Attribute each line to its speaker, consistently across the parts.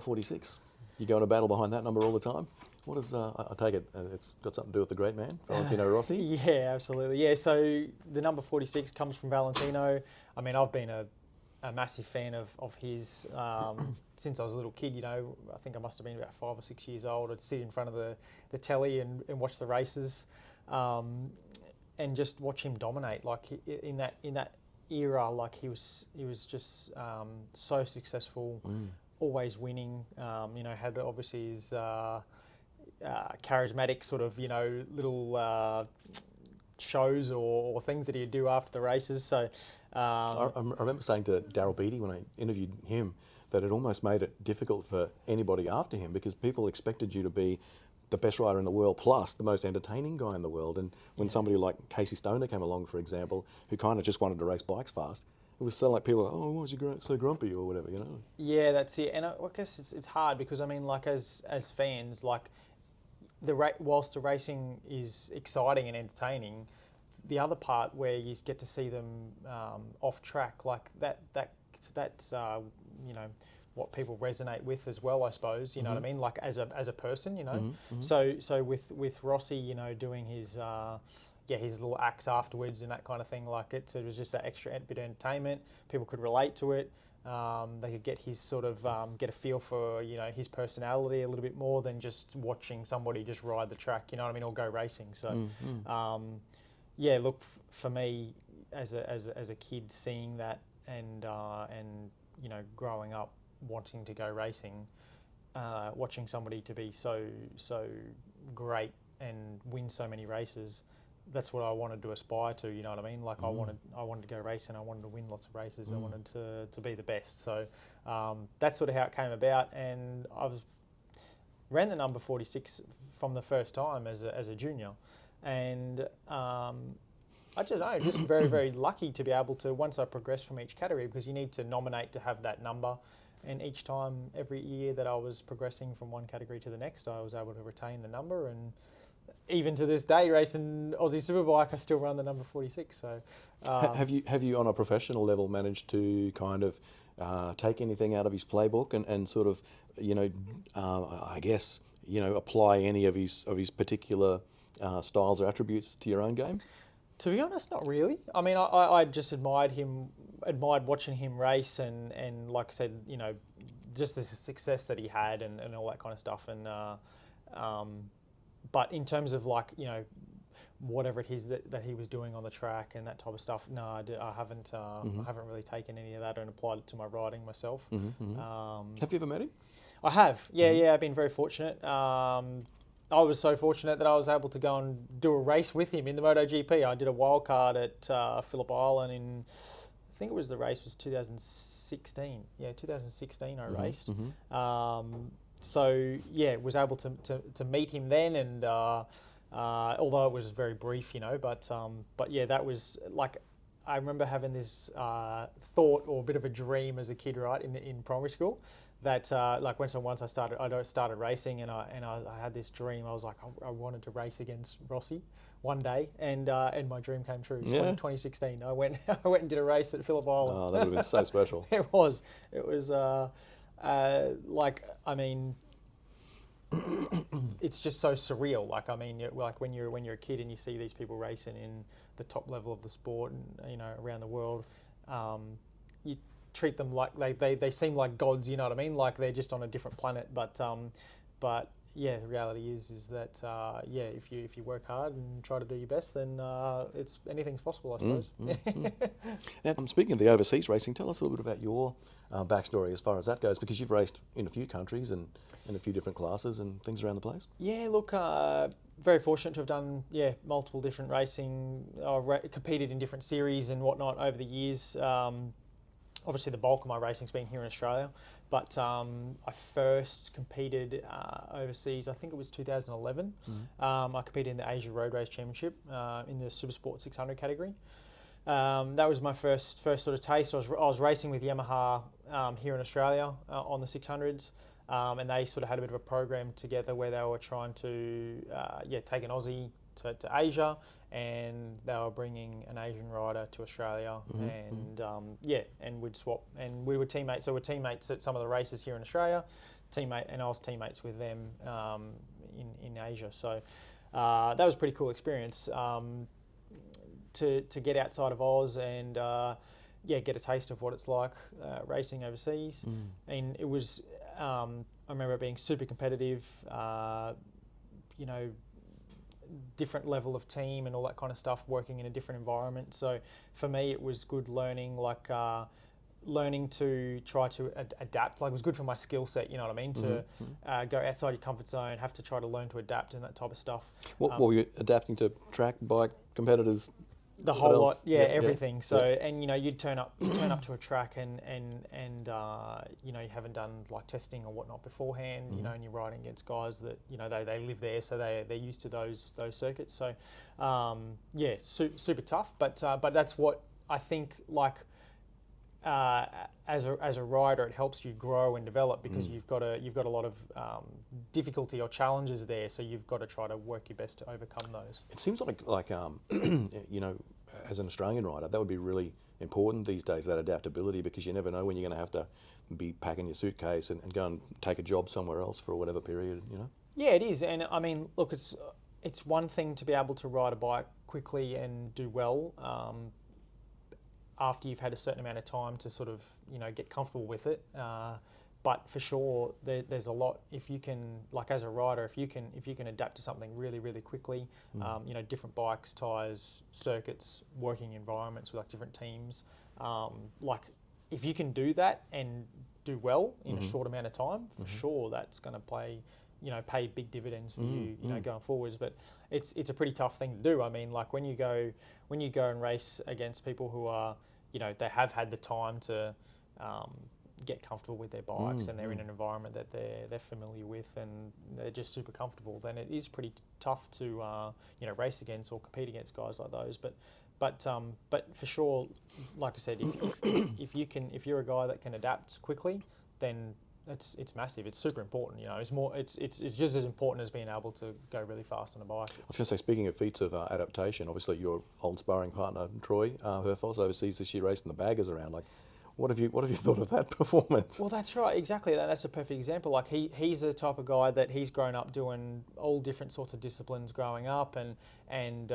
Speaker 1: 46. You go in a battle behind that number all the time. What is, I take it, it's got something to do with the great man, Valentino Rossi?
Speaker 2: Yeah, absolutely. Yeah, so the number 46 comes from Valentino. I mean, I've been a massive fan of his since I was a little kid. You know, I think I must have been about 5 or 6 years old. I'd sit in front of the telly and watch the races, and just watch him dominate. Like in that era, like he was just so successful, always winning. You know, had obviously his charismatic sort of, you know, little shows or things that he'd do after the races. So
Speaker 1: I remember saying to Daryl Beattie when I interviewed him that it almost made it difficult for anybody after him because people expected you to be the best rider in the world plus the most entertaining guy in the world. And when somebody like Casey Stoner came along, for example, who kind of just wanted to race bikes fast, it was so like people, oh, why was you so grumpy or whatever, you know?
Speaker 2: Yeah, that's it. And I guess it's hard because, I mean, like as fans, like whilst the racing is exciting and entertaining, the other part where you get to see them off track, like that's you know, what people resonate with as well, I suppose. You know what I mean? Like as a person, you know. So with Rossi, you know, doing his his little acts afterwards and that kind of thing, like it was just that extra bit of entertainment. People could relate to it. They could get his sort of get a feel for, you know, his personality a little bit more than just watching somebody just ride the track, you know what I mean, or go racing. So yeah, look, for me as a kid, seeing that and you know, growing up wanting to go racing, watching somebody to be so great and win so many races, that's what I wanted to aspire to, you know what I mean? Like I wanted to go racing, I wanted to win lots of races, I wanted to be the best. So that's sort of how it came about, and ran the number 46 from the first time as a junior, and I just know, just very, very lucky to be able to, once I progressed from each category, because you need to nominate to have that number. And each time, every year that I was progressing from one category to the next, I was able to retain the number. And even to this day, racing Aussie Superbike, I still run the number 46. So,
Speaker 1: have you on a professional level managed to kind of take anything out of his playbook and sort of, you know, I guess, you know, apply any of his particular styles or attributes to your own game?
Speaker 2: To be honest, not really. I mean, I just admired watching him race, and like I said, you know, just the success that he had and all that kind of stuff. And but in terms of, like, you know, whatever it is that he was doing on the track and that type of stuff, no, I haven't really taken any of that and applied it to my riding myself.
Speaker 1: Have you ever met him?
Speaker 2: I have. Yeah, I've been very fortunate. I was so fortunate that I was able to go and do a race with him in the MotoGP. I did a wild card at Phillip Island in, I think it was, the race was 2016. Yeah, 2016 I raced. So yeah, was able to meet him then, and although it was very brief, you know, but yeah, that was like, I remember having this thought or a bit of a dream as a kid, right, in primary school, that like once I started racing, and I had this dream. I was like, I wanted to race against Rossi one day, and my dream came true.
Speaker 1: Yeah.
Speaker 2: In 2016, I went and did a race at Phillip Island.
Speaker 1: Oh, that would have been so special.
Speaker 2: It was like, I mean, it's just so surreal. Like, I mean, like when you're a kid and you see these people racing in the top level of the sport, and, you know, around the world, you treat them like they seem like gods. You know what I mean? Like they're just on a different planet. But yeah, the reality is that yeah, if you work hard and try to do your best, then anything's possible, I suppose.
Speaker 1: Now, speaking of the overseas racing, tell us a little bit about your backstory as far as that goes, because you've raced in a few countries and in a few different classes and things around the place.
Speaker 2: Yeah, look, very fortunate to have done multiple different racing. I've competed in different series and whatnot over the years. Obviously, the bulk of my racing's been here in Australia, but I first competed overseas, I think it was 2011. I competed in the Asia Road Race Championship in the Supersport 600 category. That was my first sort of taste. I was racing with Yamaha here in Australia on the 600s, and they sort of had a bit of a program together where they were trying to take an Aussie to Asia, and they were bringing an Asian rider to Australia, and we'd swap, and we were teammates. So we're teammates at some of the races here in Australia, teammate, and I was teammates with them in Asia. So that was a pretty cool experience to get outside of Oz and get a taste of what it's like racing overseas. And it was I remember it being super competitive. Different level of team and all that kind of stuff, working in a different environment. So for me, it was good learning, learning to try to adapt. Like, it was good for my skill set, you know what I mean? To go outside your comfort zone, have to try to learn to adapt and that type of stuff.
Speaker 1: What were you adapting to? Track, bike, competitors?
Speaker 2: The whole lot, everything.
Speaker 1: Yeah.
Speaker 2: So, and you'd turn up to a track and you haven't done like testing or whatnot beforehand, and you're riding against guys that they live there, so they're used to those circuits. So, super tough. But that's what I think. Like, as a rider, it helps you grow and develop because you've got a lot of difficulty or challenges there. So you've got to try to work your best to overcome those.
Speaker 1: It seems like as an Australian rider, that would be really important these days, that adaptability, because you never know when you're going to have to be packing your suitcase and go and take a job somewhere else for whatever period,
Speaker 2: Yeah, it is. And I mean, look, it's one thing to be able to ride a bike quickly and do well after you've had a certain amount of time to sort of, get comfortable with it. But for sure, there's a lot. If you can, like as a rider, if you can adapt to something really, really quickly, different bikes, tyres, circuits, working environments with like different teams, if you can do that and do well in a short amount of time, for sure, that's going to pay big dividends for you, going forwards. But it's a pretty tough thing to do. I mean, like when you go and race against people who are, they have had the time to get comfortable with their bikes and they're in an environment that they're familiar with and they're just super comfortable, then it is pretty tough to race against or compete against guys like those. But for sure, like I said, if you're a guy that can adapt quickly, then it's massive. It's super important. It's just as important as being able to go really fast on a bike.
Speaker 1: I was going to say, speaking of feats of adaptation, obviously your old sparring partner Troy Herfoss overseas this year racing the baggers around. Like, what have you thought of that performance?
Speaker 2: Well, that's right, exactly. That's a perfect example. Like he's the type of guy that he's grown up doing all different sorts of disciplines growing up, and he's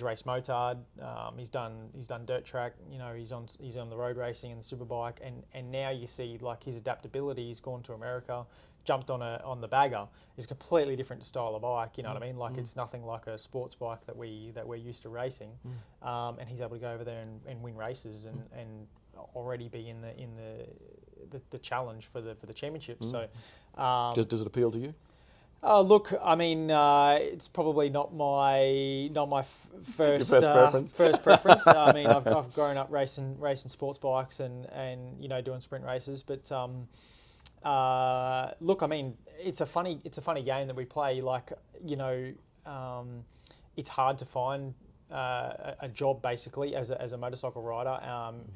Speaker 2: raced motard. He's done dirt track. He's on the road racing and the Superbike, and now you see like his adaptability. He's gone to America, jumped on the bagger. It's a completely different style of bike. You know what I mean? Like it's nothing like a sports bike that we're used to racing. And he's able to go over there and win races and already be in the challenge for the championship. So
Speaker 1: does it appeal to you?
Speaker 2: Look, I mean, it's probably not my first preference. I mean, I've grown up racing sports bikes and doing sprint races, but look, I mean, it's a funny game that we play. Like, it's hard to find a job basically as a motorcycle rider,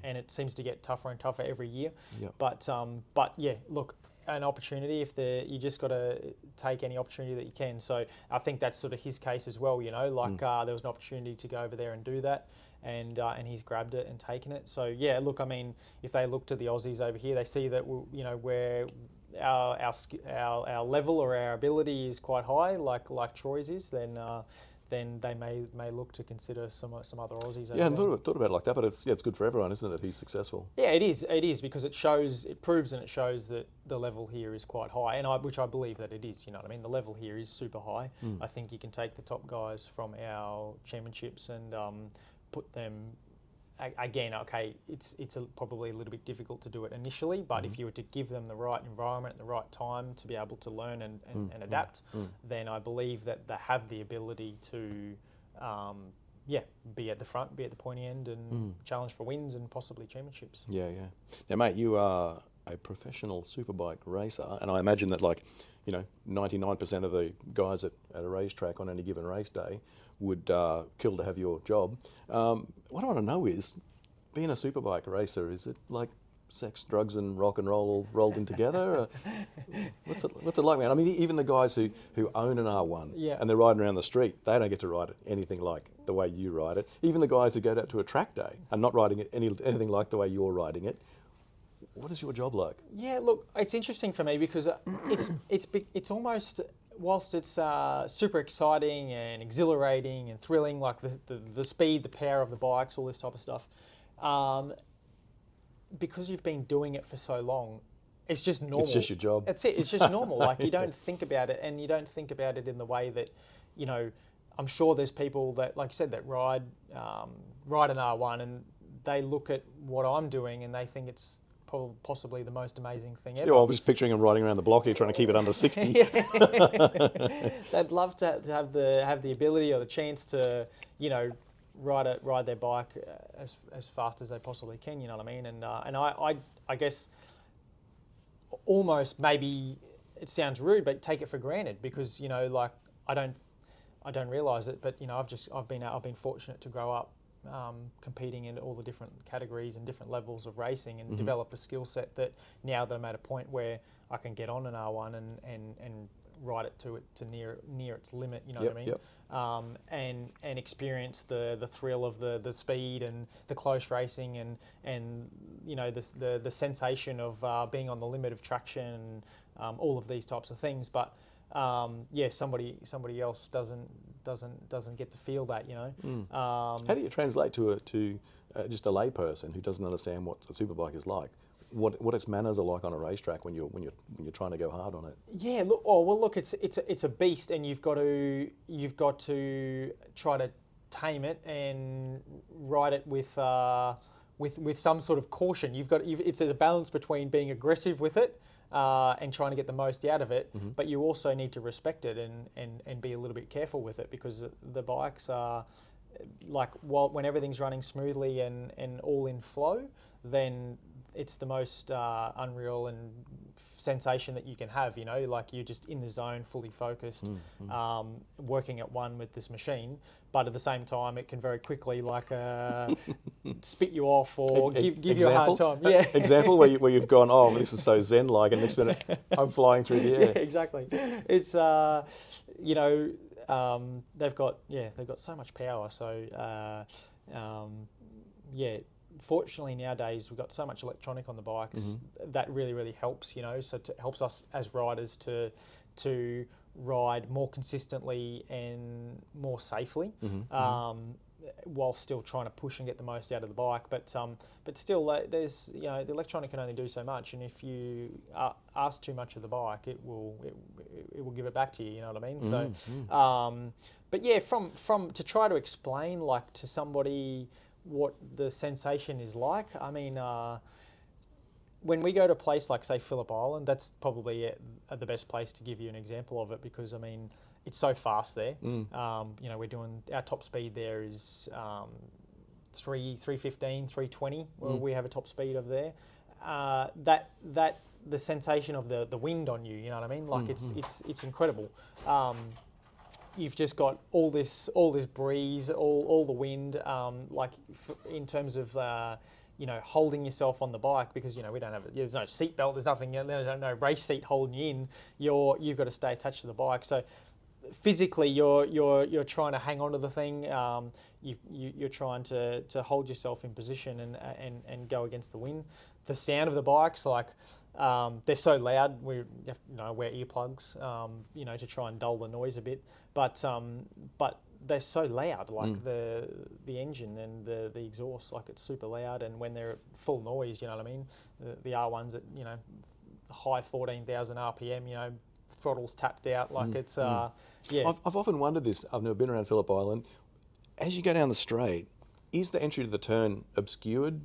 Speaker 2: and it seems to get tougher and tougher every year.
Speaker 1: Yep.
Speaker 2: But yeah, look, an opportunity you just got to take any opportunity that you can. So I think that's sort of his case as well. There was an opportunity to go over there and do that, and he's grabbed it and taken it. So yeah, look, I mean, if they look to the Aussies over here, they see that where our level or our ability is quite high, like Troy's is, then they may look to consider some other Aussies.
Speaker 1: Yeah, I hadn't thought about it like that, but it's good for everyone, isn't it, if he's successful?
Speaker 2: Yeah, it is because it proves and it shows that the level here is quite high, and which I believe that it is. You know what I mean? The level here is super high. I think you can take the top guys from our championships and put them. Again, okay, it's probably a little bit difficult to do it initially, but if you were to give them the right environment at the right time to be able to learn and adapt, then I believe that they have the ability to, be at the front, be at the pointy end, and challenge for wins and possibly championships. Yeah.
Speaker 1: Now, mate, you are a professional superbike racer, and I imagine that 99% of the guys at a racetrack on any given race day would kill to have your job. What I want to know is, being a superbike racer, is it like sex, drugs and rock and roll all rolled in together? What's it like, man? I mean, even the guys who own an R1 and they're riding around the street, they don't get to ride it anything like the way you ride it. Even the guys who go out to a track day are not riding it anything like the way you're riding it. What is your job like?
Speaker 2: Yeah, look, it's interesting for me because it's almost, whilst it's super exciting and exhilarating and thrilling, like the speed, the power of the bikes, all this type of stuff. Because you've been doing it for so long, it's just normal.
Speaker 1: It's just your job.
Speaker 2: That's it. It's just normal. Like you don't think about it, and you don't think about it in the way that, you know, I'm sure there's people that, like you said, that ride an R1 and they look at what I'm doing and they think it's possibly the most amazing thing ever.
Speaker 1: Yeah, well, I'm just picturing them riding around the block here trying to keep it under 60.
Speaker 2: They'd love to have the ability or the chance to, you know, ride their bike as fast as they possibly can. You know what I mean? And I guess almost, maybe it sounds rude, but take it for granted because, you know, like I don't realise it, but you know, I've been fortunate to grow up competing in all the different categories and different levels of racing and develop a skill set that now that I'm at a point where I can get on an R1 and ride it to near its limit, you know what I mean? And experience the thrill of the speed and the close racing and you know the sensation of being on the limit of traction, all of these types of things. But yeah, somebody else doesn't get to feel that, you know.
Speaker 1: How do you translate to just a lay person who doesn't understand what a superbike is like? What its manners are like on a racetrack when you're trying to go hard on it?
Speaker 2: Yeah, look, it's a beast, and you've got to try to tame it and ride it with some sort of caution. It's a balance between being aggressive with it and trying to get the most out of it, but you also need to respect it and be a little bit careful with it, because the bikes are like, when everything's running smoothly and all in flow, then it's the most unreal and sensation that you can have, you know, like you're just in the zone, fully focused, working at one with this machine, but at the same time it can very quickly like spit you off or give you a hard time. Yeah.
Speaker 1: Example where you've gone, oh, this is so zen-like, and next minute I'm flying through the air.
Speaker 2: Yeah, exactly. It's you know, they've got so much power. So yeah. Fortunately, nowadays we've got so much electronic on the bikes that really helps. You know, so it helps us as riders to ride more consistently and more safely, while still trying to push and get the most out of the bike. But still, there's, you know, the electronic can only do so much, and if you ask too much of the bike, it will give it back to you. You know what I mean? So, but yeah, from to try to explain like to somebody what the sensation is like. I mean, when we go to a place like, say, Phillip Island, that's probably the best place to give you an example of it, because I mean, it's so fast there. You know, our top speed there is 315, 320. Well, we have a top speed over there. That the sensation of the wind on you, you know what I mean? Like it's incredible. You've just got all this breeze, all the wind, like in terms of you know, holding yourself on the bike, because you know there's no seat belt, there's nothing, there's no race seat holding you in. You've got to stay attached to the bike. So physically, you're trying to hang on to the thing. You're trying to hold yourself in position and go against the wind. The sound of the bikes, like. They're so loud. We have to wear earplugs, you know, to try and dull the noise a bit. But they're so loud, like the engine and the exhaust, like it's super loud. And when they're at full noise, you know what I mean. The R1s at, you know, high 14,000 RPM, you know, throttle's tapped out, like it's yeah.
Speaker 1: I've often wondered this. I've never been around Phillip Island. As you go down the straight, is the entry to the turn obscured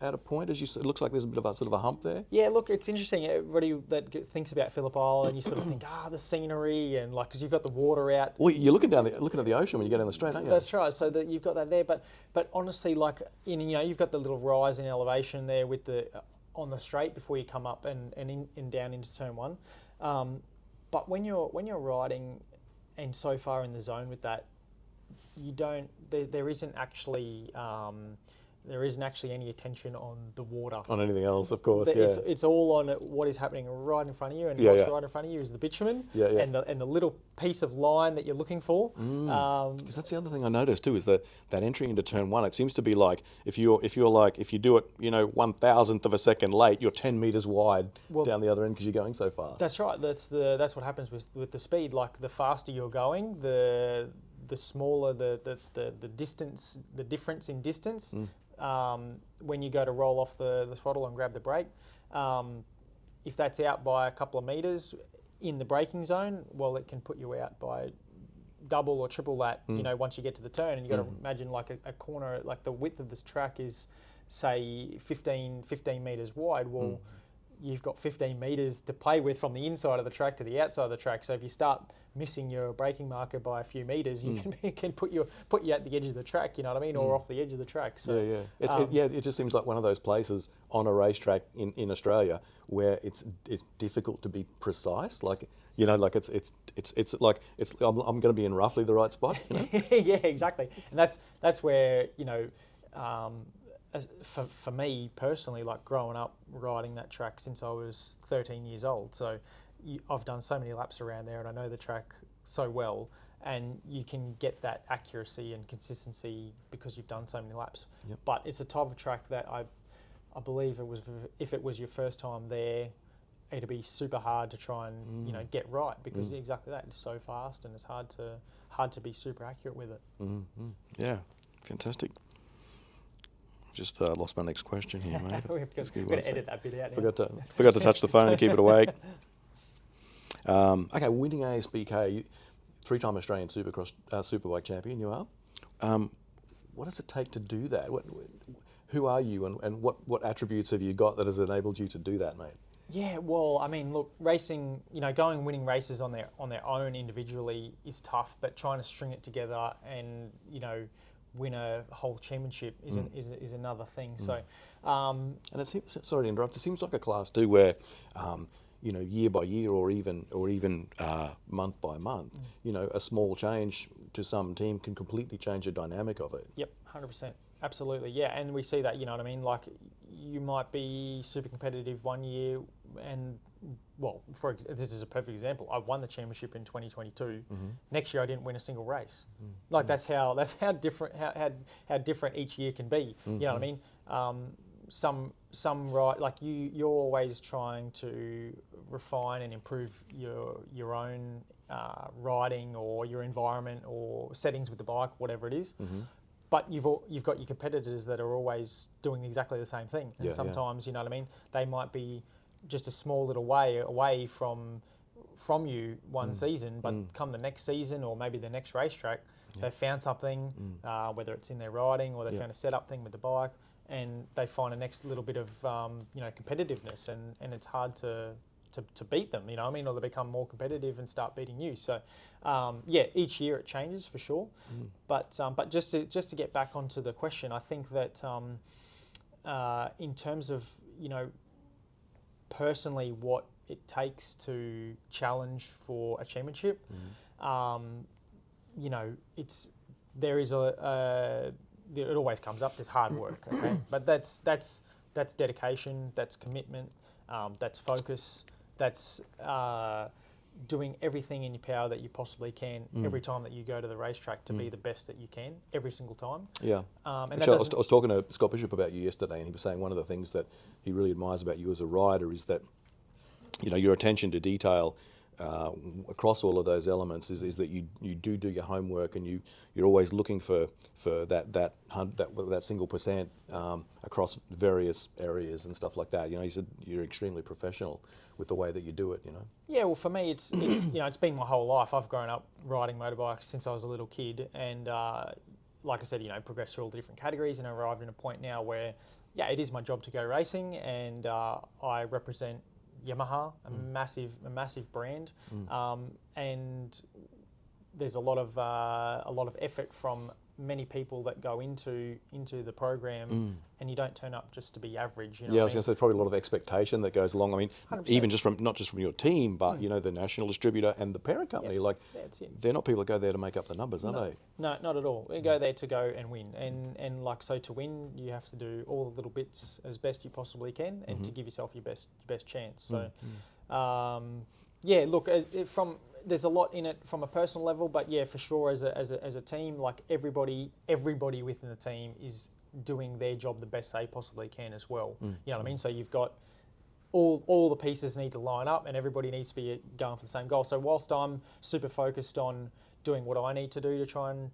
Speaker 1: at a point? It looks like there's a bit of a sort of a hump there.
Speaker 2: Yeah, look, it's interesting. Everybody that thinks about Phillip Island, you sort of think, the scenery, and like, because you've got the water out.
Speaker 1: Well, you're looking at the ocean when you go down the straight, aren't you?
Speaker 2: That's right. So that you've got that there, but honestly, like, you know, you've got the little rise in elevation there with the on the straight before you come up and down into turn one. But when you're riding and so far in the zone with that, you don't. There isn't actually. there isn't actually any attention on the water.
Speaker 1: On anything else, of course. Yeah.
Speaker 2: It's all on what is happening right in front of you, and
Speaker 1: Yeah,
Speaker 2: what's
Speaker 1: yeah.
Speaker 2: right in front of you is the bitumen
Speaker 1: Yeah, yeah.
Speaker 2: and the little piece of line that you're looking for.
Speaker 1: Because that's the other thing I noticed too, is that entry into turn one, it seems to be like if you do it 1,000th of a second late, you're 10 meters wide down the other end because you're going so fast.
Speaker 2: That's right. That's what happens with the speed. Like the faster you're going, the smaller the distance, the difference in distance. When you go to roll off the throttle and grab the brake, if that's out by a couple of meters in the braking zone, well, it can put you out by double or triple that, once you get to the turn. And you've got to imagine like a corner, like the width of this track is, say, 15 meters wide. Well, you've got 15 meters to play with from the inside of the track to the outside of the track. So if you start missing your braking marker by a few meters, you can put you at the edge of the track, you know what I mean, or off the edge of the track. So
Speaker 1: it just seems like one of those places on a racetrack in Australia where it's difficult to be precise. Like like it's like I'm going to be in roughly the right spot.
Speaker 2: Yeah, exactly. And that's where for me personally, like growing up riding that track since I was 13 years old, so I've done so many laps around there and I know the track so well, and you can get that accuracy and consistency because you've done so many laps.
Speaker 1: Yep.
Speaker 2: But it's a type of track that I believe if it was your first time there, it'd be super hard to try and get right, because exactly that, it's so fast and it's hard to be super accurate with it.
Speaker 1: Yeah, fantastic. Just lost my next question here, mate.
Speaker 2: We're going to edit that bit out.
Speaker 1: Forgot to touch the phone and keep it awake. Okay, winning ASBK, 3-time Australian Superbike champion you are. What does it take to do that? Who are you, and what attributes have you got that has enabled you to do that, mate?
Speaker 2: Yeah, well, I mean, look, racing, going and winning races on their own individually is tough, but trying to string it together and win a whole championship is another thing. So,
Speaker 1: and it seems, sorry to interrupt, it seems like a class too where, year by year or even month by month, a small change to some team can completely change the dynamic of it.
Speaker 2: Yep, 100%, absolutely, yeah. And we see that, you know what I mean. Like, you might be super competitive one year, and this is a perfect example. I won the championship in 2022. Next year, I didn't win a single race. Like that's how different how different each year can be. You know what I mean? Some right, like you're always trying to refine and improve your own riding or your environment or settings with the bike, whatever it is. But you've got your competitors that are always doing exactly the same thing, and sometimes you know what I mean. They might be just a small little way away from you one season, but come the next season or maybe the next racetrack, they found something, whether it's in their riding or they found a setup thing with the bike, and they find a next little bit of competitiveness, and it's hard to beat them, you know what I mean, or they become more competitive and start beating you. So, each year it changes for sure. But just to get back onto the question, I think that in terms of personally what it takes to challenge for a championship, it always comes up. There's hard work, okay, but that's dedication, that's commitment, that's focus. That's doing everything in your power that you possibly can every time that you go to the racetrack to be the best that you can every single time. Yeah. And
Speaker 1: actually, I was talking to Scott Bishop about you yesterday, and he was saying one of the things that he really admires about you as a rider is that your attention to detail across all of those elements is that you do your homework, and you're always looking for that single percent across various areas and stuff like that. You said you're extremely professional with the way that you do it.
Speaker 2: Yeah, well, for me, it's it's been my whole life. I've grown up riding motorbikes since I was a little kid, and like I said, progressed through all the different categories, and arrived at a point now where, it is my job to go racing, and I represent Yamaha, a massive brand, and there's a lot of effort from many people that go into the program, and you don't turn up just to be average. You know
Speaker 1: Yeah, I
Speaker 2: what
Speaker 1: was going to say probably a lot of expectation that goes along. I mean,
Speaker 2: 100%.
Speaker 1: even just from not just from your team, but you know, the national distributor and the parent company. Like,
Speaker 2: That's it.
Speaker 1: they're not people that go there to make up the numbers, are they?
Speaker 2: No, not at all. We go there to go and win, and like so to win, you have to do all the little bits as best you possibly can, and to give yourself your best chance. So, yeah, look, there's a lot in it from a personal level, but yeah, for sure, as a team, like everybody within the team is doing their job the best they possibly can as well. You know what I mean? So you've got all the pieces need to line up, and everybody needs to be going for the same goal. So whilst I'm super focused on doing what I need to do to try and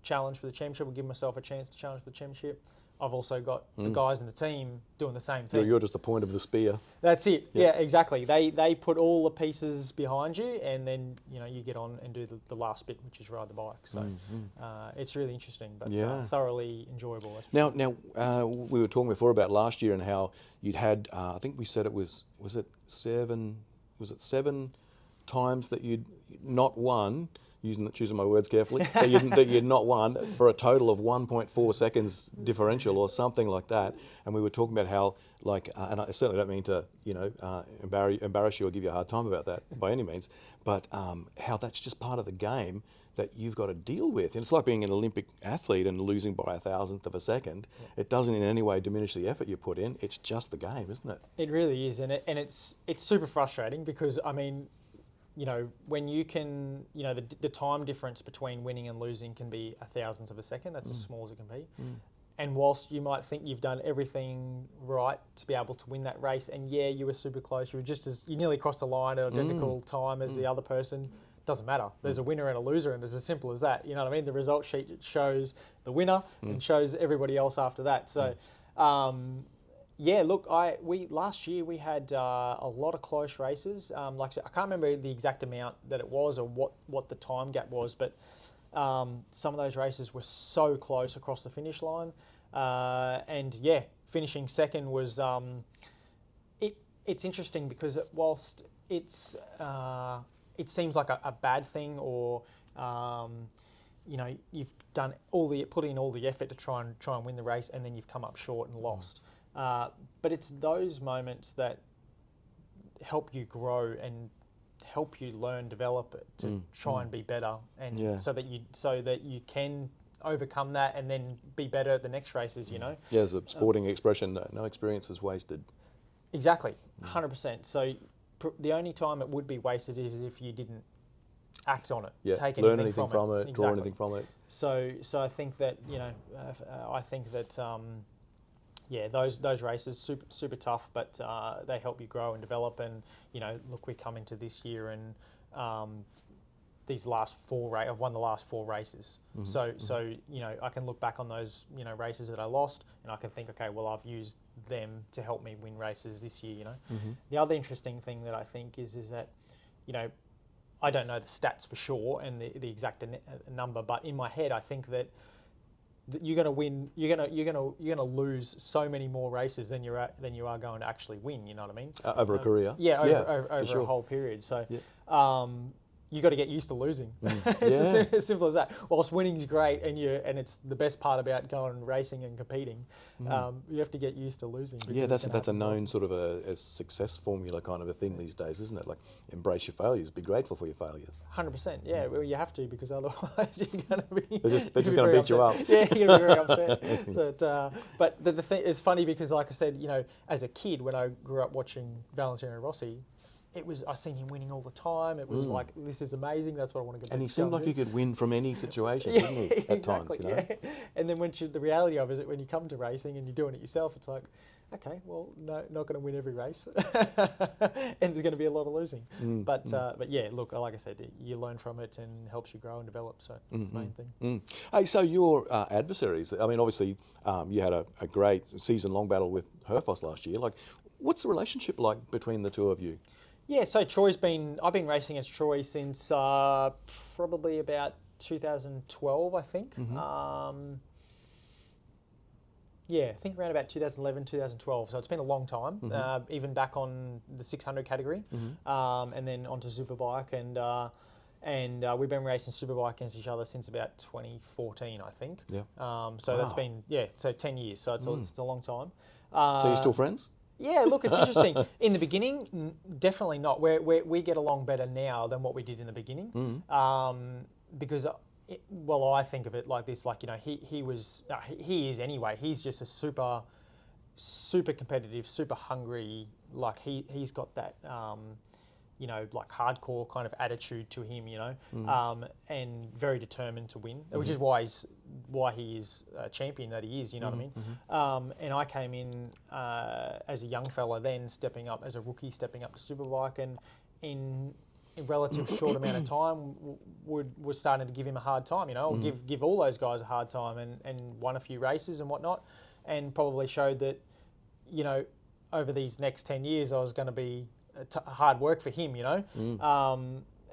Speaker 2: challenge for the championship, or give myself a chance to challenge for the championship, I've also got the guys in the team doing the same thing.
Speaker 1: You're just the point of the spear.
Speaker 2: That's it. Yeah, exactly. They put all the pieces behind you, and then you get on and do the last bit, which is ride the bike. So it's really interesting, but thoroughly enjoyable.
Speaker 1: Now, we were talking before about last year and how you'd had. I think we said it was it 7? Was it 7 times that you'd not won? Choosing my words carefully, that you'd not won for a total of 1.4 seconds differential or something like that. And we were talking about how, like, and I certainly don't mean to, embarrass you or give you a hard time about that by any means, but how that's just part of the game that you've got to deal with. And it's like being an Olympic athlete and losing by 1,000th of a second. Yeah. It doesn't in any way diminish the effort you put in. It's just the game, isn't it?
Speaker 2: It really is, and it's super frustrating because, I mean, when you can, the time difference between winning and losing can be 1,000th of a second. That's as small as it can be. And whilst you might think you've done everything right to be able to win that race, and yeah, you were super close, you nearly crossed the line at identical time as the other person, doesn't matter. There's a winner and a loser, and it's as simple as that. You know what I mean? The result sheet shows the winner and shows everybody else after that. So, yeah, look, last year we had a lot of close races. Like I said, I can't remember the exact amount that it was or what the time gap was, but some of those races were so close across the finish line. And yeah, finishing second was it's interesting because whilst it seems like a bad thing, or you've put in all the effort to try and win the race, and then you've come up short and lost. But it's those moments that help you grow and help you learn, develop it to try and be better, and so that you can overcome that and then be better at the next races. Yeah,
Speaker 1: there's a sporting expression: no experience is wasted.
Speaker 2: Exactly, 100%. So the only time it would be wasted is if you didn't act on it, take
Speaker 1: learn
Speaker 2: anything from it,
Speaker 1: draw anything from it.
Speaker 2: So I think that yeah, those races super tough, but they help you grow and develop. And look, we come into this year and these last 4 I've won the last 4 races. So I can look back on those races that I lost, and I can think, okay, well, I've used them to help me win races this year. The other interesting thing that I think is that I don't know the stats for sure and the exact number, but in my head I think that you're going to win. You're going to lose so many more races than you are going to actually win. You know what I mean?
Speaker 1: Over a career.
Speaker 2: Yeah, over
Speaker 1: sure.
Speaker 2: a whole period. So, you got to get used to losing. It's as simple as that. Whilst winning's great, and it's the best part about going and racing and competing, you have to get used to losing.
Speaker 1: Yeah, that's a known sort of a success formula kind of a thing these days, isn't it? Like, embrace your failures, be grateful for your failures.
Speaker 2: 100%. Yeah, well, you have to, because otherwise you're going to be.
Speaker 1: They're just going to beat you up.
Speaker 2: Yeah, you're going to be very upset. But the thing is funny because, like I said, as a kid when I grew up watching Valentino Rossi, I seen him winning all the time. It was like, this is amazing. That's what I want to go back to.
Speaker 1: And he seemed like he could win from any situation, didn't he? At
Speaker 2: exactly,
Speaker 1: times,
Speaker 2: Yeah. And then the reality of it is when you come to racing and you're doing it yourself, it's like, okay, well, no, not going to win every race, and there's going to be a lot of losing. But yeah, look, like I said, you learn from it and helps you grow and develop. So that's the main thing.
Speaker 1: Hey, so your adversaries, I mean, obviously, you had a great season-long battle with Herfoss last year. Like, what's the relationship like between the two of you?
Speaker 2: Yeah, so I've been racing against Troy since probably about 2012, I think. Yeah, I think around about 2011, 2012. So it's been a long time, even back on the 600 category, and then onto Superbike. And and we've been racing Superbike against each other since about 2014, I think.
Speaker 1: Yeah.
Speaker 2: So that's
Speaker 1: Wow.
Speaker 2: been, so 10 years, so it's a long time.
Speaker 1: So you're still friends?
Speaker 2: Yeah, look, it's interesting. In the beginning, definitely not. We get along better now than what we did in the beginning, because, I think of it like this: like, he is anyway. He's just a super competitive, super hungry. Like he's got that, like hardcore kind of attitude to him, and very determined to win, which is why he is a champion that he is. You know what I mean? And I came in as a young fella, then stepping up as a rookie, stepping up to Superbike, and in a relative short amount of time, was starting to give him a hard time. Or give all those guys a hard time, and won a few races and whatnot, and probably showed that, over these next 10 years, I was going to be hard work for him,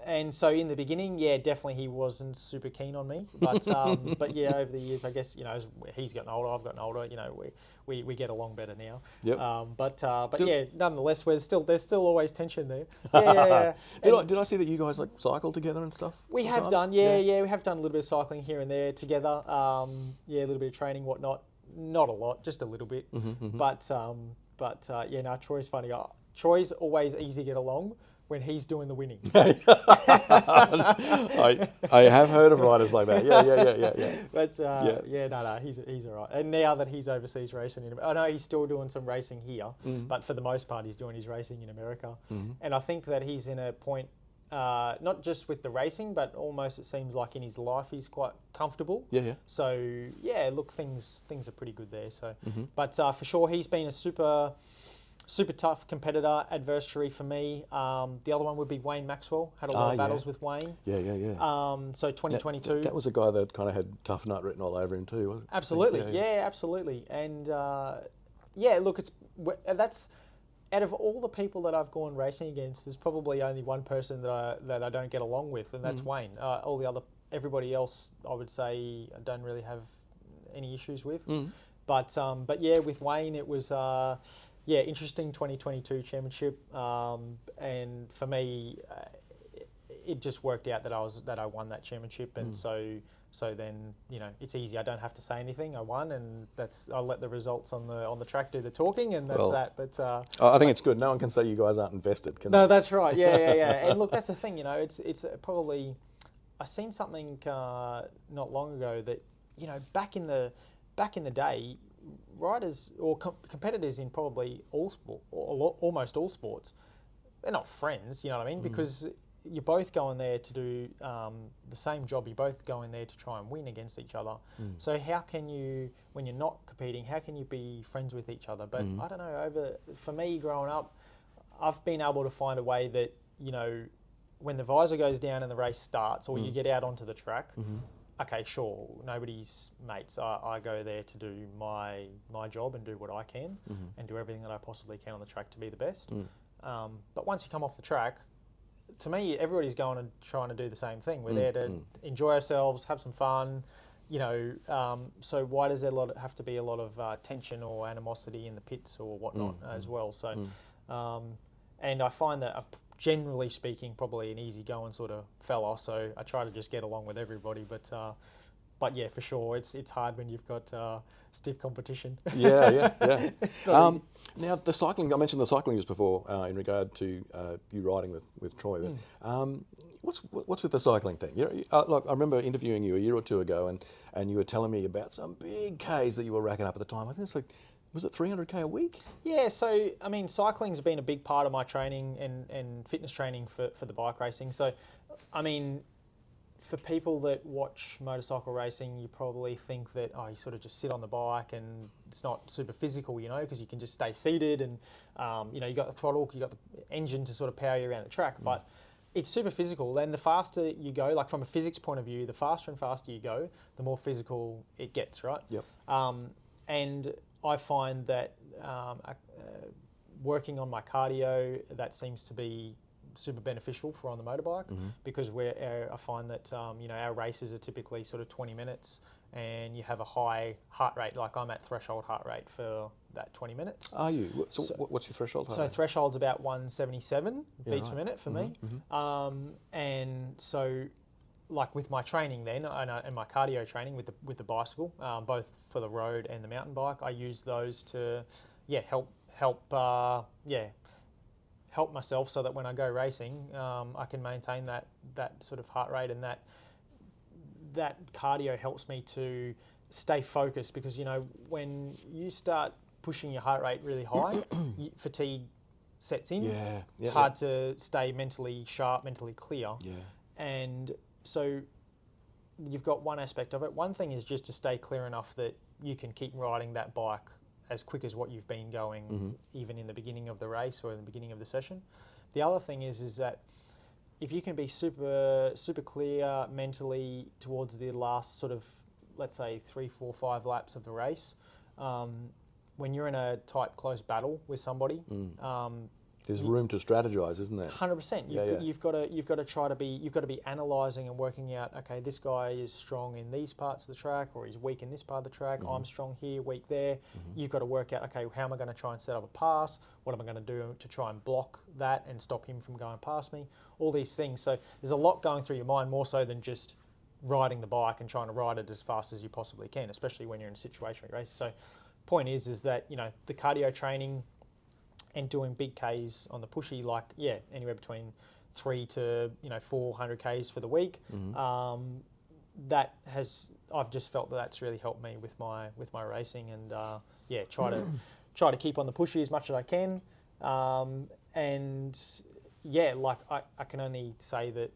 Speaker 2: and so in the beginning, definitely he wasn't super keen on me, but but over the years, I guess, as he's gotten older, I've gotten older, we get along better now.
Speaker 1: Yep.
Speaker 2: But nonetheless, there's still always tension there. Yeah.
Speaker 1: Did I see that you guys like cycle together and stuff?
Speaker 2: We
Speaker 1: sometimes?
Speaker 2: have done, we have done a little bit of cycling here and there together. A little bit of training, whatnot. Not a lot, just a little bit. But Troy's funny. Troy's always easy to get along when he's doing the winning.
Speaker 1: I have heard of riders like that. Yeah.
Speaker 2: But he's all right. And now that he's overseas racing, I know he's still doing some racing here, but for the most part, he's doing his racing in America. And I think that he's in a point, not just with the racing, but almost it seems like in his life he's quite comfortable.
Speaker 1: Yeah.
Speaker 2: So look, things are pretty good there. So, but for sure, he's been a super tough competitor, adversary for me. The other one would be Wayne Maxwell. Had a lot of battles with Wayne.
Speaker 1: Yeah.
Speaker 2: So 2022.
Speaker 1: That was a guy that kind of had tough nut written all over him too, wasn't it?
Speaker 2: Absolutely. Yeah, absolutely. And look, that's out of all the people that I've gone racing against, there's probably only one person that I don't get along with, and that's Wayne. Everybody else, I would say, I don't really have any issues with. But with Wayne, it was interesting 2022 championship, and for me, it just worked out that I won that championship, and so then it's easy. I don't have to say anything. I won, and I'll let the results on the track do the talking, and that's that. But
Speaker 1: I think it's good. No one can say you guys aren't invested, can they?
Speaker 2: No, that's right. Yeah. And look, that's the thing. It's probably, I seen something not long ago that back in the day, riders or competitors in probably all sport, or almost all sports, they're not friends. You know what I mean? Because you're both going there to do the same job. You're both going there to try and win against each other. So how can you, when you're not competing, how can you be friends with each other? But I don't know. For me, growing up, I've been able to find a way that when the visor goes down and the race starts, or you get out onto the track. Okay, sure, nobody's mates. I go there to do my job and do what I can, and do everything that I possibly can on the track to be the best. But once you come off the track, to me, everybody's going and trying to do the same thing. We're there to enjoy ourselves, have some fun, so why does there have to be a lot of tension or animosity in the pits or whatnot as well? So, and I find that generally speaking, probably an easy-going sort of fella, so I try to just get along with everybody. But yeah, for sure, it's hard when you've got stiff competition.
Speaker 1: Yeah.
Speaker 2: It's not easy.
Speaker 1: Now, the cycling, I mentioned the cycling just before in regard to you riding with Troy. But, what's with the cycling thing? Look, I remember interviewing you a year or two ago, and you were telling me about some big Ks that you were racking up at the time. I think it's like, was it 300k a week? Yeah,
Speaker 2: so I mean, cycling's been a big part of my training and fitness training for the bike racing. So, I mean, for people that watch motorcycle racing, you probably think that, you sort of just sit on the bike and it's not super physical, because you can just stay seated and, you got the throttle, you got the engine to sort of power you around the track. But it's super physical. Then the faster you go, like from a physics point of view, the faster and faster you go, the more physical it gets, right?
Speaker 1: Yep.
Speaker 2: And I find that working on my cardio, that seems to be super beneficial for on the motorbike, because I find that our races are typically sort of 20 minutes, and you have a high heart rate. Like I'm at threshold heart rate for that 20 minutes.
Speaker 1: Are you? So what's your threshold height?
Speaker 2: So threshold's about 177 beats per minute for me. And so, like with my training then, and my cardio training with the bicycle, both for the road and the mountain bike, I use those to, help myself so that when I go racing, I can maintain that sort of heart rate, and that cardio helps me to stay focused, because when you start pushing your heart rate really high, fatigue sets in. It's hard to stay mentally sharp, mentally clear. And so you've got one aspect of it. One thing is just to stay clear enough that you can keep riding that bike as quick as what you've been going, even in the beginning of the race or in the beginning of the session. The other thing is that if you can be super clear mentally towards the last sort of, let's say, 3, 4, 5 laps of the race, when you're in a tight, close battle with somebody,
Speaker 1: there's room to strategize, isn't there?
Speaker 2: 100%. You've got to be analysing and working out. Okay, this guy is strong in these parts of the track, or he's weak in this part of the track. I'm strong here, weak there. You've got to work out. Okay, how am I going to try and set up a pass? What am I going to do to try and block that and stop him from going past me? All these things. So there's a lot going through your mind, more so than just riding the bike and trying to ride it as fast as you possibly can, especially when you're in a situation where you're racing. So point is that the cardio training and doing big Ks on the pushy, like anywhere between 3 to 400 Ks for the week. I've just felt that's really helped me with my racing, and try to keep on the pushy as much as I can. I can only say that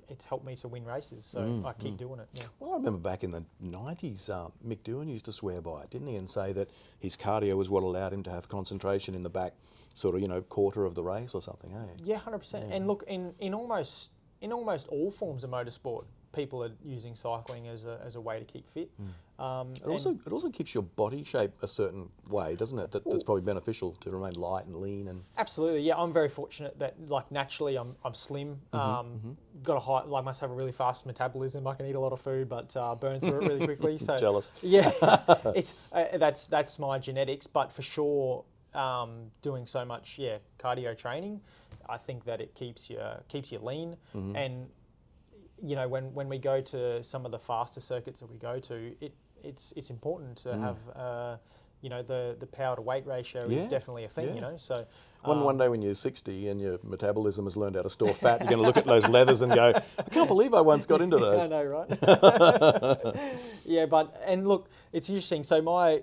Speaker 2: it's helped me to win races, so I keep doing it.
Speaker 1: Well, I remember back in the 90s, Mick Doohan used to swear by it, didn't he, and say that his cardio was what allowed him to have concentration in the back sort of, quarter of the race or something, eh?
Speaker 2: Yeah, 100%. And look, in almost all forms of motorsport, people are using cycling as a way to keep fit.
Speaker 1: It also keeps your body shape a certain way, doesn't it? That's probably beneficial to remain light and lean. And
Speaker 2: absolutely, yeah. I'm very fortunate that, like, naturally I'm slim. Got a high, must have a really fast metabolism. I can eat a lot of food, but burn through it really quickly. So
Speaker 1: jealous.
Speaker 2: Yeah, it's that's my genetics. But for sure, doing so much cardio training, I think that it keeps you lean. And when we go to some of the faster circuits that we go to, it's important to have the power to weight ratio is definitely a thing. So
Speaker 1: one day when you're 60 and your metabolism has learned how to store fat, you're going to look at those leathers and go, I can't believe I once got into those.
Speaker 2: I know, right? And look, it's interesting. So my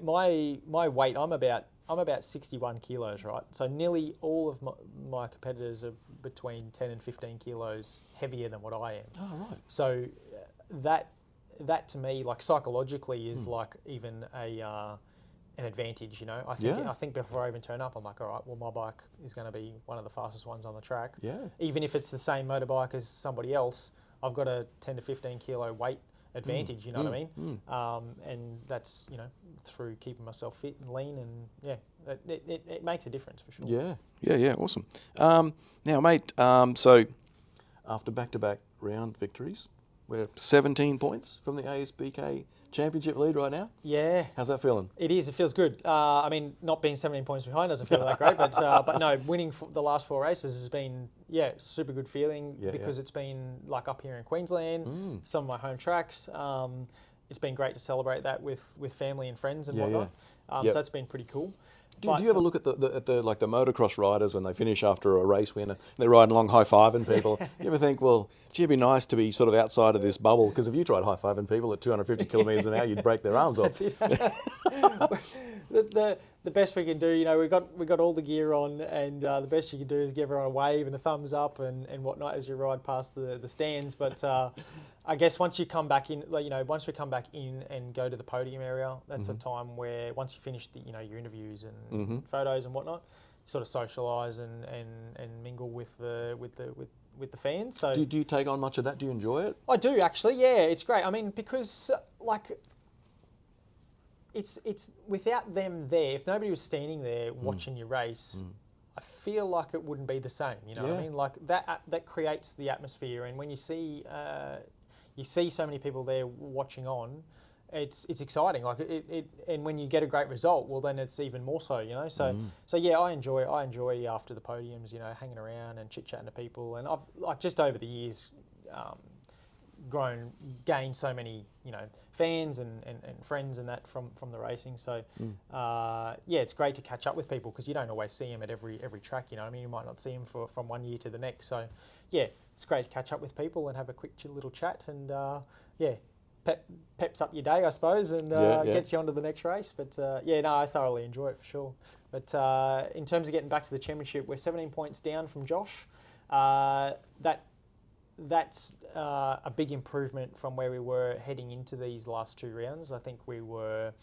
Speaker 2: weight, I'm about 61 kilos, right? So nearly all of my competitors are between 10 and 15 kilos heavier than what I am.
Speaker 1: Oh, right.
Speaker 2: So that to me, like, psychologically is like even an advantage, I think before I even turn up, I'm like, all right, well, my bike is going to be one of the fastest ones on the track.
Speaker 1: Yeah.
Speaker 2: Even if it's the same motorbike as somebody else, I've got a 10 to 15 kilo weight advantage, you know what I mean? And that's, through keeping myself fit and lean, and it makes a difference for sure.
Speaker 1: Yeah, awesome. Now, mate, so after back-to-back round victories, we're 17 points from the ASBK Championship lead right now.
Speaker 2: Yeah.
Speaker 1: How's that feeling?
Speaker 2: It is. It feels good. I mean, not being 17 points behind doesn't feel that great, but no, winning the last 4 races has been super good feeling because it's been like up here in Queensland, some of my home tracks. It's been great to celebrate that with family and friends and whatnot. So that's been pretty cool.
Speaker 1: Do you ever look at the motocross riders when they finish after a race win and they're riding along high-fiving people? You ever think, well, gee, it'd be nice to be sort of outside of this bubble, because if you tried high-fiving people at 250 kilometres an hour, you'd break their arms off.
Speaker 2: The best we can do, we got all the gear on, and the best you can do is give everyone a wave and a thumbs up and whatnot as you ride past the stands. But I guess once you come back in, once we come back in and go to the podium area, that's a time where once you finish your interviews and photos and whatnot, sort of socialise and mingle with the fans. So
Speaker 1: do you take on much of that? Do you enjoy it?
Speaker 2: I do, actually. Yeah, it's great. I mean, because it's without them there, if nobody was standing there watching your race, I feel like it wouldn't be the same. You know what I mean? Like that creates the atmosphere, and when you see so many people there watching on, it's exciting. Like and when you get a great result, well, then it's even more so, you know. So yeah, I enjoy after the podiums, you know, hanging around and chit chatting to people. And I've like just over the years, gained so many, you know, fans and friends and that from the racing. So yeah, it's great to catch up with people because you don't always see them at every track. You know what I mean? You might not see them from one year to the next. So yeah, it's great to catch up with people and have a quick little chat and yeah. Peps up your day, I suppose, and gets you on to the next race. But yeah, no, I thoroughly enjoy it for sure. But in terms of getting back to the championship, we're 17 points down from Josh. That's a big improvement from where we were heading into these last two rounds. I think we were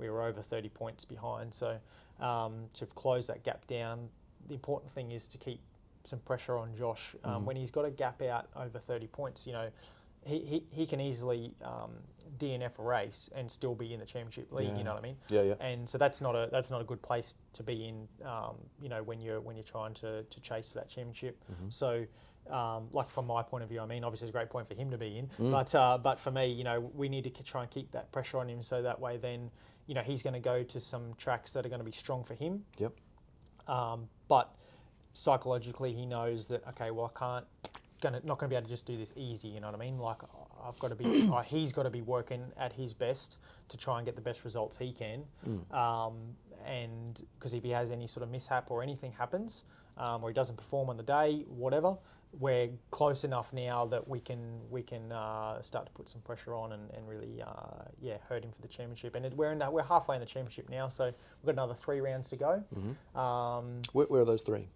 Speaker 2: over 30 points behind. So to close that gap down, the important thing is to keep some pressure on Josh. When he's got a gap out over 30 points, you know, he can easily DNF a race and still be in the championship league. You know what I mean?
Speaker 1: Yeah.
Speaker 2: And so that's not a good place to be in. You know, when you're trying to chase for that championship. So, like from my point of view, I mean, obviously it's a great point for him to be in. But for me, you know, we need to try and keep that pressure on him so that way then, you know, he's going to go to some tracks that are going to be strong for him.
Speaker 1: Yep.
Speaker 2: But psychologically, he knows that not going to be able to just do this easy, you know what I mean? Like I've got to be, he's got to be working at his best to try and get the best results he can. And because if he has any sort of mishap or anything happens, or he doesn't perform on the day, whatever, we're close enough now that we can start to put some pressure on and really hurt him for the championship. And we're halfway in the championship now, so we've got another 3 rounds to go.
Speaker 1: Where are those 3?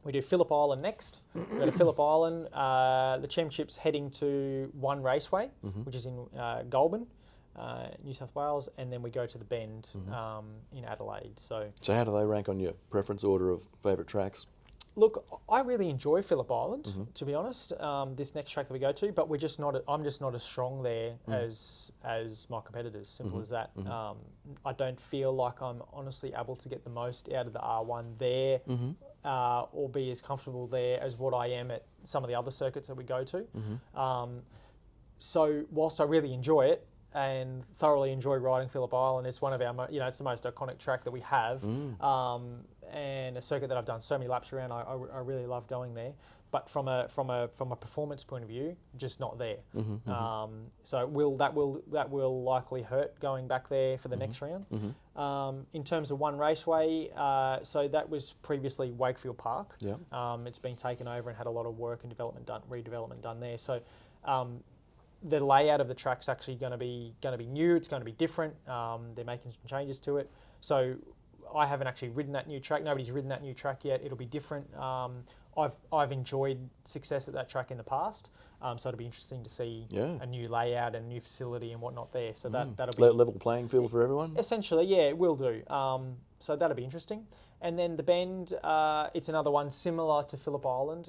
Speaker 2: We do Phillip Island next. We go to Phillip Island. The championship's heading to One Raceway, which is in Goulburn, New South Wales, and then we go to the Bend in Adelaide. So
Speaker 1: how do they rank on your preference order of favourite tracks?
Speaker 2: Look, I really enjoy Phillip Island, to be honest. This next track that we go to, but I'm just not as strong there as my competitors. Simple as that. I don't feel like I'm honestly able to get the most out of the R1 there. Or be as comfortable there as what I am at some of the other circuits that we go to. So whilst I really enjoy it and thoroughly enjoy riding Phillip Island, it's one of our, you know, it's the most iconic track that we have, and a circuit that I've done so many laps around. I really love going there. But from a performance point of view, just not there. So that will likely hurt going back there for the next round. In terms of One Raceway, so that was previously Wakefield Park. It's been taken over and had a lot of work and redevelopment done there. So the layout of the track's actually going to be new. It's going to be different. They're making some changes to it. So I haven't actually ridden that new track. Nobody's ridden that new track yet. It'll be different. I've enjoyed success at that track in the past, so it'll be interesting to see a new layout and new facility and whatnot there. So that'll be
Speaker 1: level playing field for everyone.
Speaker 2: Essentially, yeah, it will do. So that'll be interesting. And then the Bend, it's another one similar to Phillip Island,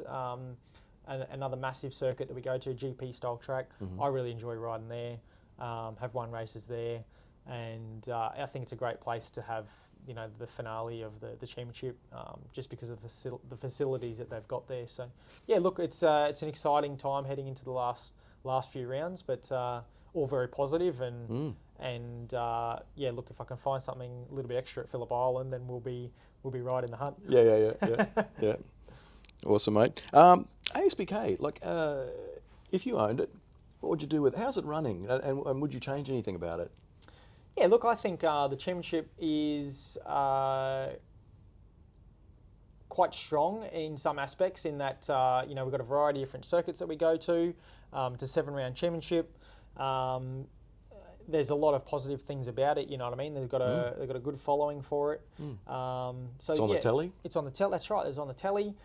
Speaker 2: another massive circuit that we go to, GP style track. I really enjoy riding there. Have won races there, and I think it's a great place to have, you know, the finale of the championship, just because of the facilities that they've got there. So, yeah, look, it's an exciting time heading into the last few rounds, but all very positive and yeah, look, if I can find something a little bit extra at Phillip Island, then we'll be right in the hunt.
Speaker 1: Yeah. Awesome, mate. ASBK, like, if you owned it, what would you do with it? How's it running, and would you change anything about it?
Speaker 2: Yeah, look, I think the championship is quite strong in some aspects in that, you know, we've got a variety of different circuits that we go to. It's a 7-round championship. There's a lot of positive things about it, you know what I mean? They've got a good following for it. So
Speaker 1: it's on the telly?
Speaker 2: It's on the telly, that's right, it's on the telly.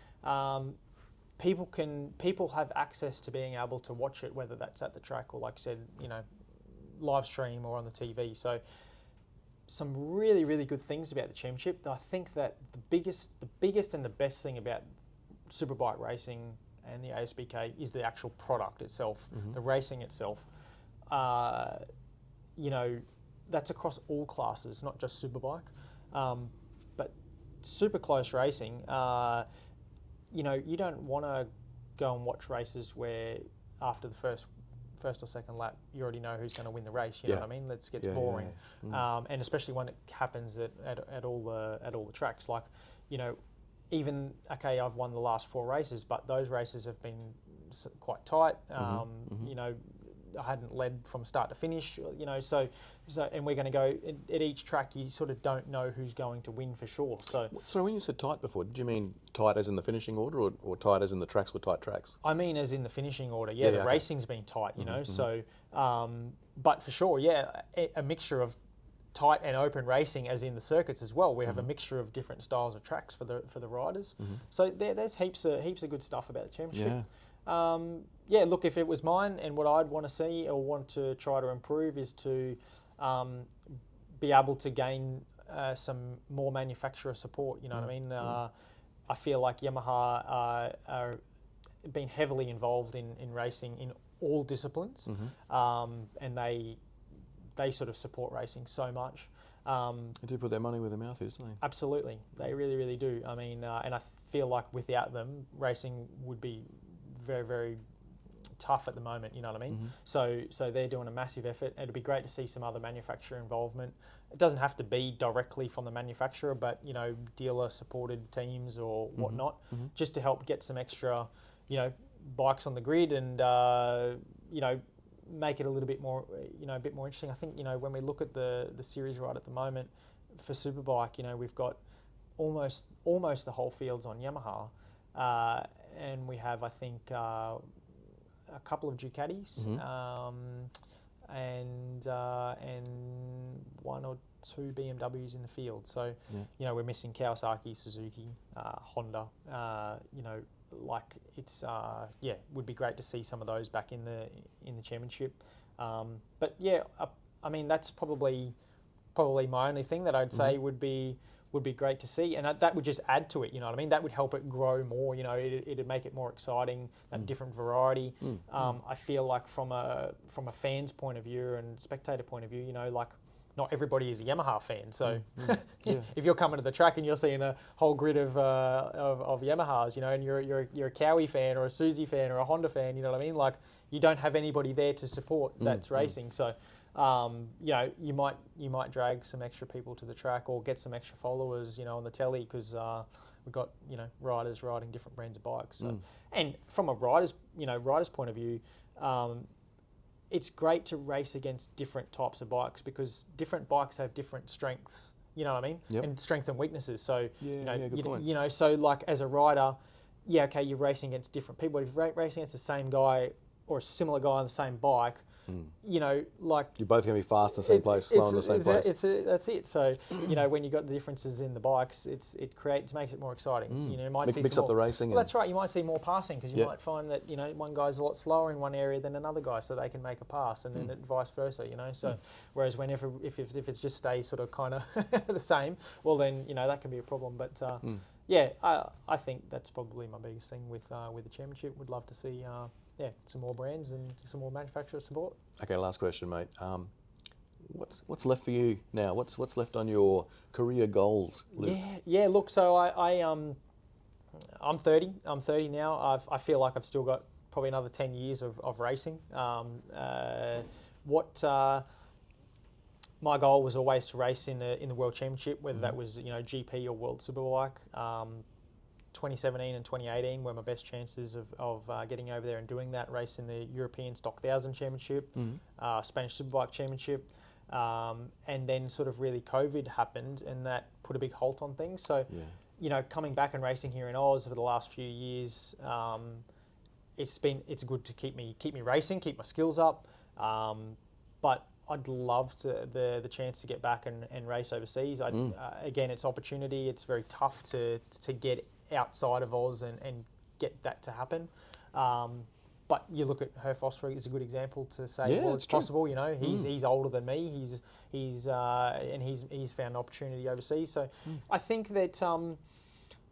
Speaker 2: People have access to being able to watch it, whether that's at the track or, like I said, you know, live stream or on the TV. So some really, really good things about the championship. I think that the biggest and the best thing about Superbike racing and the ASBK is the actual product itself, the racing itself. You know, that's across all classes, not just Superbike. But super close racing, you know, you don't want to go and watch races where after the first or second lap, you already know who's going to win the race. You know what I mean? It gets
Speaker 1: Yeah,
Speaker 2: boring,
Speaker 1: yeah.
Speaker 2: and especially when it happens at all the tracks. Like, you know, even okay, I've won the last 4 races, but those races have been quite tight. You know, I hadn't led from start to finish. You know, so and we're going to go at each track. You sort of don't know who's going to win for sure. So
Speaker 1: when you said tight before, did you mean tight as in the finishing order, or tight as in the tracks were tight tracks?
Speaker 2: I mean, as in the finishing order.
Speaker 1: Yeah,
Speaker 2: The
Speaker 1: okay.
Speaker 2: racing's been tight. You know, so but for sure, a mixture of tight and open racing, as in the circuits as well. We have a mixture of different styles of tracks for the riders. So there's heaps of good stuff about the championship. Look, if it was mine, and what I'd want to see or want to try to improve is to be able to gain some more manufacturer support. You know what I mean? I feel like Yamaha are been heavily involved in racing in all disciplines, and they sort of support racing so much.
Speaker 1: They do put their money where their mouth is, don't they?
Speaker 2: Absolutely, they really, really do. I mean, and I feel like without them, racing would be very, very tough at the moment. You know what I mean? So they're doing a massive effort. It'd be great to see some other manufacturer involvement. It doesn't have to be directly from the manufacturer, but you know, dealer supported teams or whatnot, just to help get some extra, you know, bikes on the grid and you know, make it a little bit more, you know, a bit more interesting. I think, you know, when we look at the series right at the moment for Superbike, you know, we've got almost the whole field's on Yamaha, and we have, I think, a couple of Ducatis, and 1 or 2 BMWs in the field. So, you know, we're missing Kawasaki, Suzuki, Honda. You know, like it's would be great to see some of those back in the championship. But yeah, I mean, that's probably my only thing that I'd say would be great to see, and that would just add to it. You know what I mean? That would help it grow more. You know, it'd make it more exciting, that different variety. I feel like from a fan's point of view and spectator point of view, you know, like not everybody is a Yamaha fan. So if you're coming to the track and you're seeing a whole grid of Yamahas, you know, and you're a Cowie fan or a Suzy fan or a Honda fan, you know what I mean? Like you don't have anybody there to support that's racing. So you know, you might drag some extra people to the track or get some extra followers, you know, on the telly, because we've got, you know, riders riding different brands of bikes. So, and from a rider's point of view, it's great to race against different types of bikes, because different bikes have different strengths. You know what I mean? And strengths and weaknesses. So you know, so like as a rider, okay, you're racing against different people. If you're racing against the same guy or a similar guy on the same bike, you know, like
Speaker 1: you're both going to be fast in the same place, slow in the same place.
Speaker 2: That's it. So you know, when you got the differences in the bikes, it makes it more exciting. So, you know, you might
Speaker 1: mix up the racing.
Speaker 2: Well, that's right. You might see more passing, because you might find that, you know, one guy's a lot slower in one area than another guy, so they can make a pass, and then vice versa. You know, so whereas whenever if it just stays sort of kind of the same, well then, you know, that can be a problem. But I think that's probably my biggest thing with the championship. Would love to see some more brands and some more manufacturer support.
Speaker 1: Okay, last question, mate. What's left for you now? What's left on your career goals list?
Speaker 2: Yeah. Look, so I'm 30. I'm 30 now. I feel like I've still got probably another 10 years of racing. My goal was always to race in the World Championship, whether that was, you know, GP or World Superbike. 2017 and 2018 were my best chances of getting over there and doing that, race in the European Stock 1000 Championship, Spanish Superbike Championship, and then sort of really COVID happened, and that put a big halt on things. So, you know, coming back and racing here in Oz for the last few years, it's good to keep me racing, keep my skills up, but I'd love the chance to get back and race overseas. Again, it's opportunity. It's very tough to get outside of Oz and get that to happen. But you look at Herr Fosfrey is a good example to say, well, it's possible. You know, he's older than me. He's found an opportunity overseas. So I think that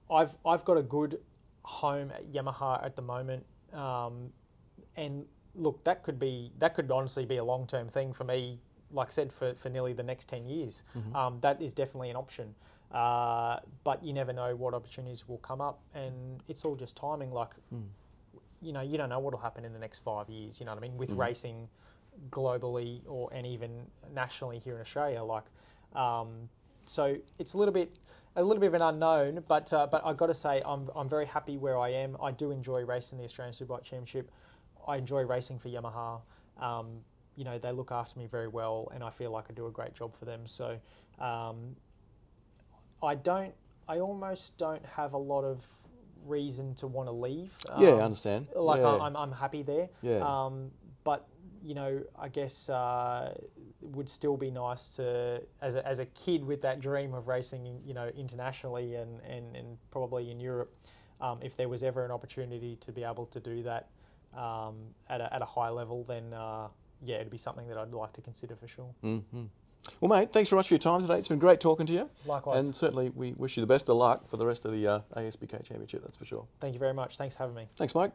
Speaker 2: I've got a good home at Yamaha at the moment, and look, that could honestly be a long-term thing for me. Like I said, for nearly the next 10 years, that is definitely an option. But you never know what opportunities will come up, and it's all just timing. Like you know, you don't know what will happen in the next 5 years. You know what I mean? With racing globally and even nationally here in Australia, like, so it's a little bit of an unknown. But I've got to say, I'm very happy where I am. I do enjoy racing the Australian Superbike Championship. I enjoy racing for Yamaha. You know, they look after me very well, and I feel like I do a great job for them. So I almost don't have a lot of reason to want to leave.
Speaker 1: Yeah, I understand.
Speaker 2: Like,
Speaker 1: yeah.
Speaker 2: I'm happy there.
Speaker 1: Yeah.
Speaker 2: But you know, I guess it would still be nice to, as a kid with that dream of racing, you know, internationally and probably in Europe, if there was ever an opportunity to be able to do that at a high level, then yeah, it'd be something that I'd like to consider for sure.
Speaker 1: Mm-hmm. Well, mate, thanks very much for your time today. It's been great talking to you.
Speaker 2: Likewise.
Speaker 1: And certainly we wish you the best of luck for the rest of the ASBK Championship, that's for sure.
Speaker 2: Thank you very much. Thanks for having me.
Speaker 1: Thanks, Mike.